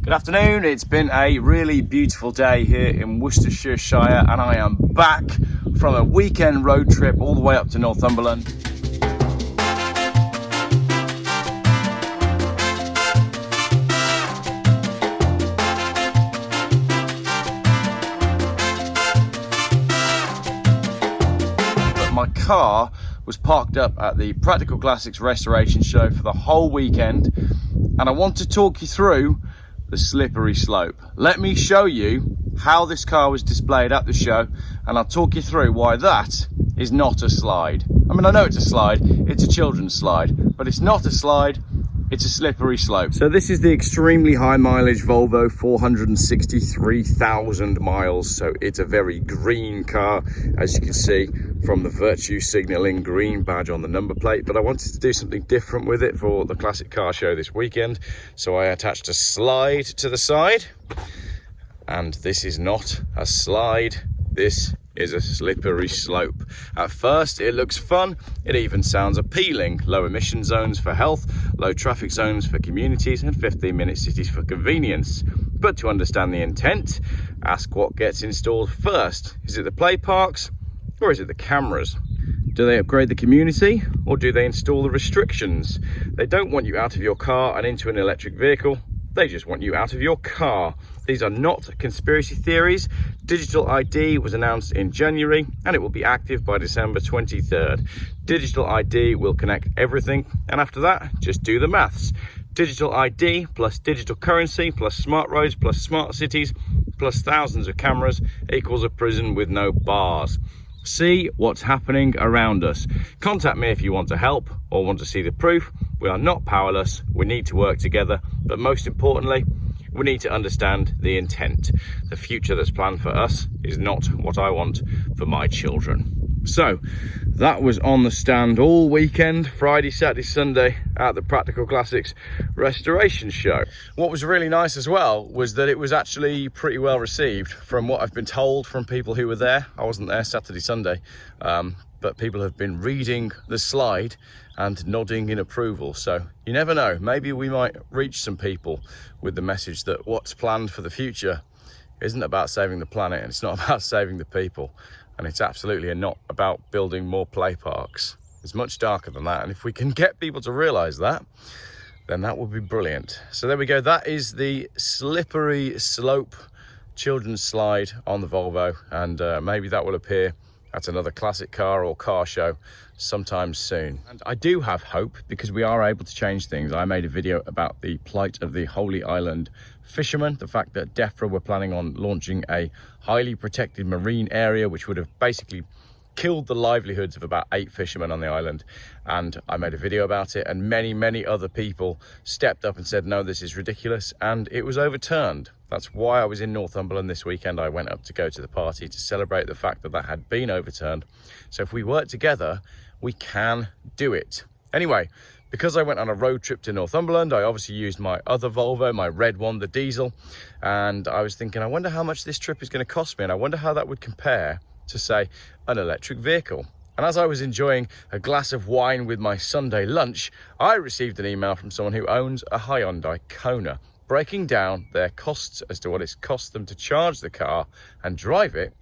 Good afternoon, it's been a really beautiful day here in Worcestershire and I am back from a weekend road trip all the way up to Northumberland. But my car was parked up at the Practical Classics Restoration Show for the whole weekend and I want to talk you through the slippery slope. Let me show you how this car was displayed at the show and I'll talk you through why that is not a slide. I mean, I know it's a slide, it's a children's slide, but it's not a slide, it's a slippery slope. So this is the extremely high mileage Volvo, 463,000 miles. So it's a very green car, as you can see from the virtue signalling green badge on the number plate. But I wanted to do something different with it for the classic car show this weekend. So I attached a slide to the side. And this is not a slide, this is a slippery slope. At first it looks fun, it even sounds appealing. Low emission zones for health, low traffic zones for communities and 15-minute cities for convenience. But to understand the intent, ask what gets installed first. Is it the play parks or is it the cameras? Do they upgrade the community or do they install the restrictions? They don't want you out of your car and into an electric vehicle. They just want you out of your car. These are not conspiracy theories. Digital ID was announced in January and it will be active by December 23rd. Digital ID will connect everything and after that, just do the maths. Digital ID plus digital currency plus smart roads plus smart cities plus thousands of cameras equals a prison with no bars. See what's happening around us. Contact me if you want to help or want to see the proof. We are not powerless, we need to work together, but most importantly, we need to understand the intent. The future that's planned for us is not what I want for my children. So that was on the stand all weekend, Friday, Saturday, Sunday at the Practical Classics Restoration Show. What was really nice as well was that it was actually pretty well received from what I've been told from people who were there. I wasn't there Saturday, Sunday, but people have been reading the slide and nodding in approval. So you never know, maybe we might reach some people with the message that what's planned for the future isn't about saving the planet and it's not about saving the people. And it's absolutely not about building more play parks. It's much darker than that. And if we can get people to realize that, then that would be brilliant. So there we go. That is the slippery slope children's slide on the Volvo. And maybe that will appear at another classic car or car show sometime soon. And I do have hope because we are able to change things. I made a video about the plight of the Holy Island fishermen, the fact that DEFRA were planning on launching a highly protected marine area which would have basically killed the livelihoods of about 8 fishermen on the island. And I made a video about it and many other people stepped up and said, no, this is ridiculous, and it was overturned. That's why I was in Northumberland this weekend. I went up to go to the party to celebrate the fact that that had been overturned. So if we work together, we can do it. Anyway, because I went on a road trip to Northumberland, I obviously used my other Volvo, my red one, the diesel, and I was thinking, I wonder how much this trip is going to cost me, and I wonder how that would compare to, say, an electric vehicle. And as I was enjoying a glass of wine with my Sunday lunch, I received an email from someone who owns a Hyundai Kona, breaking down their costs as to what it's cost them to charge the car and drive it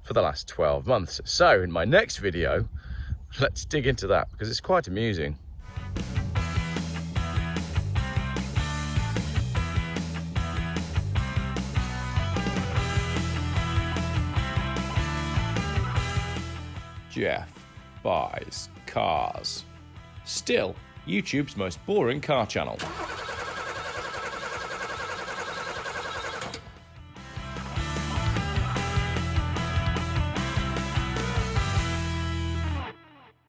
for the last 12 months. So in my next video, let's dig into that because it's quite amusing. Geoff buys cars. Still YouTube's most boring car channel.